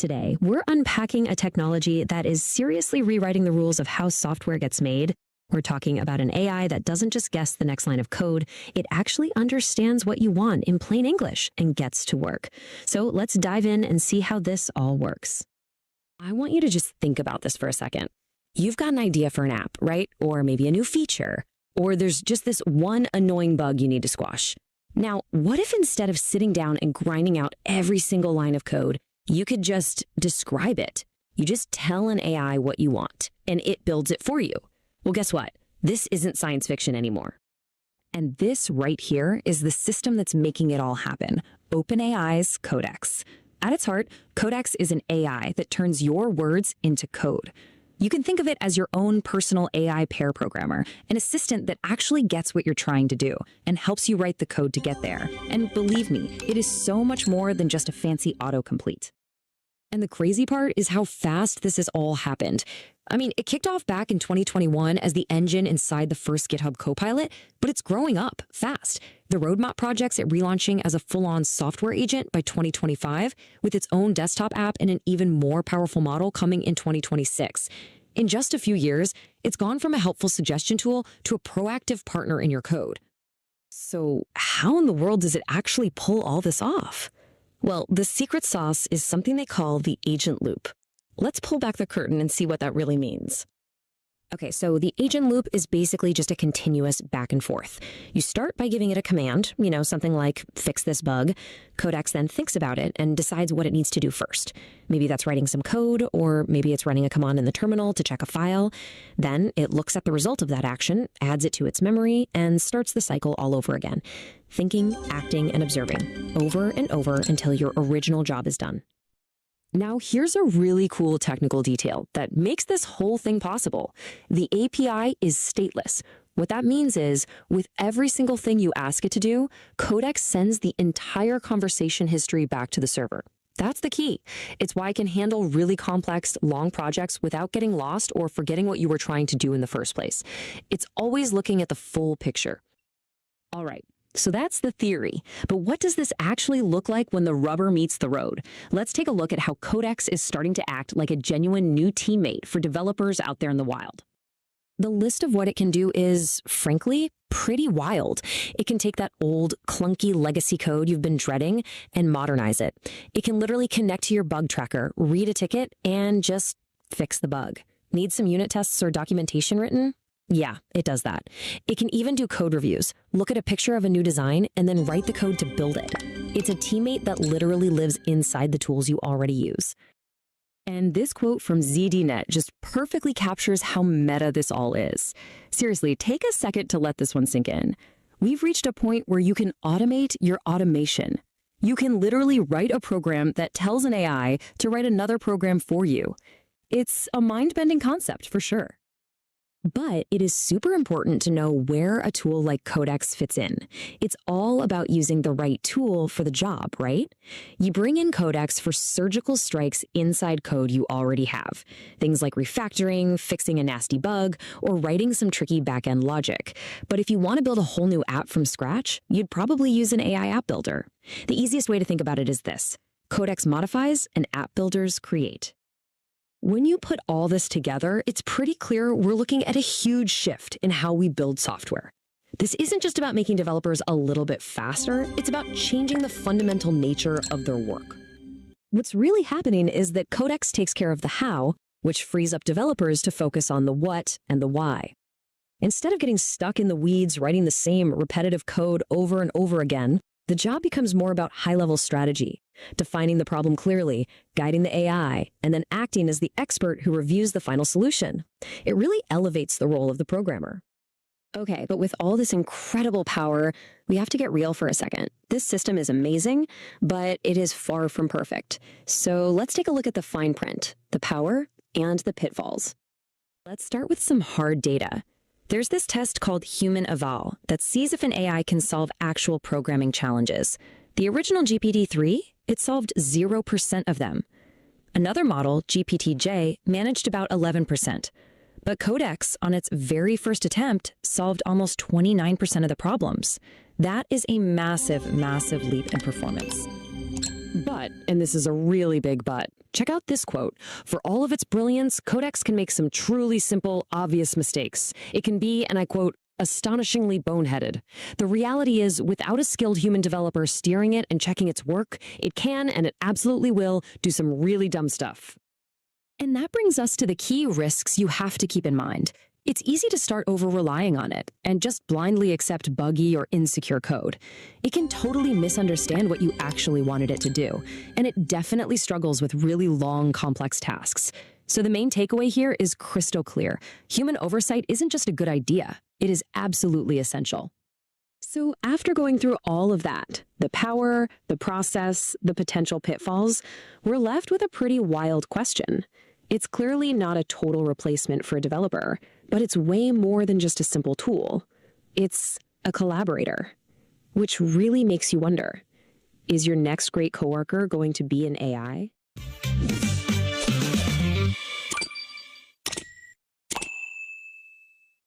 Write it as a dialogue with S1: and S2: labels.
S1: Today, we're unpacking a technology that is seriously rewriting the rules of how software gets made. We're talking about an AI that doesn't just guess the next line of code, it actually understands what you want in plain English and gets to work. So let's dive in and see how this all works. I want you to just think about this for a second. You've got an idea for an app, right? Or maybe a new feature. Or there's just this one annoying bug you need to squash. Now, what if instead of sitting down and grinding out every single line of code, you could just describe it? You just tell an AI what you want, and it builds it for you. Well, guess what? This isn't science fiction anymore. And this right here is the system that's making it all happen, OpenAI's Codex. At its heart, Codex is an AI that turns your words into code. You can think of it as your own personal AI pair programmer, an assistant that actually gets what you're trying to do and helps you write the code to get there. And believe me, it is so much more than just a fancy autocomplete. And the crazy part is how fast this has all happened. I mean, it kicked off back in 2021 as the engine inside the first GitHub Copilot, but it's growing up fast. The roadmap projects it relaunching as a full-on software agent by 2025, with its own desktop app and an even more powerful model coming in 2026. In just a few years, it's gone from a helpful suggestion tool to a proactive partner in your code. So how in the world does it actually pull all this off? Well, the secret sauce is something they call the agent loop. Let's pull back the curtain and see what that really means. Okay, so the agent loop is basically just a continuous back and forth. You start by giving it a command, something like fix this bug. Codex then thinks about it and decides what it needs to do first. Maybe that's writing some code, or maybe it's running a command in the terminal to check a file. Then it looks at the result of that action, adds it to its memory, and starts the cycle all over again. Thinking, acting, and observing, over and over until your original job is done. Now, here's a really cool technical detail that makes this whole thing possible. The API is stateless. What that means is, with every single thing you ask it to do, Codex sends the entire conversation history back to the server. That's the key. It's why it can handle really complex, long projects without getting lost or forgetting what you were trying to do in the first place. It's always looking at the full picture. All right. So that's the theory. But what does this actually look like when the rubber meets the road? Let's take a look at how Codex is starting to act like a genuine new teammate for developers out there in the wild. The list of what it can do is, frankly, pretty wild. It can take that old, clunky legacy code you've been dreading and modernize it. It can literally connect to your bug tracker, read a ticket, and just fix the bug. Need some unit tests or documentation written? Yeah, it does that. It can even do code reviews, look at a picture of a new design, and then write the code to build it. It's a teammate that literally lives inside the tools you already use. And this quote from ZDNet just perfectly captures how meta this all is. Seriously, take a second to let this one sink in. We've reached a point where you can automate your automation. You can literally write a program that tells an AI to write another program for you. It's a mind-bending concept for sure. But it is super important to know where a tool like Codex fits in. It's all about using the right tool for the job, right? You bring in Codex for surgical strikes inside code you already have. Things like refactoring, fixing a nasty bug, or writing some tricky back-end logic. But if you want to build a whole new app from scratch, you'd probably use an AI app builder. The easiest way to think about it is this: Codex modifies and app builders create. When you put all this together, it's pretty clear we're looking at a huge shift in how we build software. This isn't just about making developers a little bit faster, it's about changing the fundamental nature of their work. What's really happening is that Codex takes care of the how, which frees up developers to focus on the what and the why. Instead of getting stuck in the weeds writing the same repetitive code over and over again, the job becomes more about high-level strategy, defining the problem clearly, guiding the AI, and then acting as the expert who reviews the final solution. It really elevates the role of the programmer. Okay, but with all this incredible power, we have to get real for a second. This system is amazing, but it is far from perfect. So let's take a look at the fine print, the power, and the pitfalls. Let's start with some hard data. There's this test called Human Eval that sees if an AI can solve actual programming challenges. The original GPT-3, it solved 0% of them. Another model, GPT-J, managed about 11%. But Codex, on its very first attempt, solved almost 29% of the problems. That is a massive, massive leap in performance. But But, and this is a really big but, check out this quote. For all of its brilliance, Codex can make some truly simple, obvious mistakes. It can be, and I quote, astonishingly boneheaded. The reality is, without a skilled human developer steering it and checking its work, it can, and it absolutely will, do some really dumb stuff. And that brings us to the key risks you have to keep in mind. It's easy to start over-relying on it and just blindly accept buggy or insecure code. It can totally misunderstand what you actually wanted it to do, and it definitely struggles with really long, complex tasks. So the main takeaway here is crystal clear. Human oversight isn't just a good idea. It is absolutely essential. So after going through all of that, the power, the process, the potential pitfalls, we're left with a pretty wild question. It's clearly not a total replacement for a developer, but it's way more than just a simple tool. It's a collaborator, which really makes you wonder, is your next great coworker going to be an AI?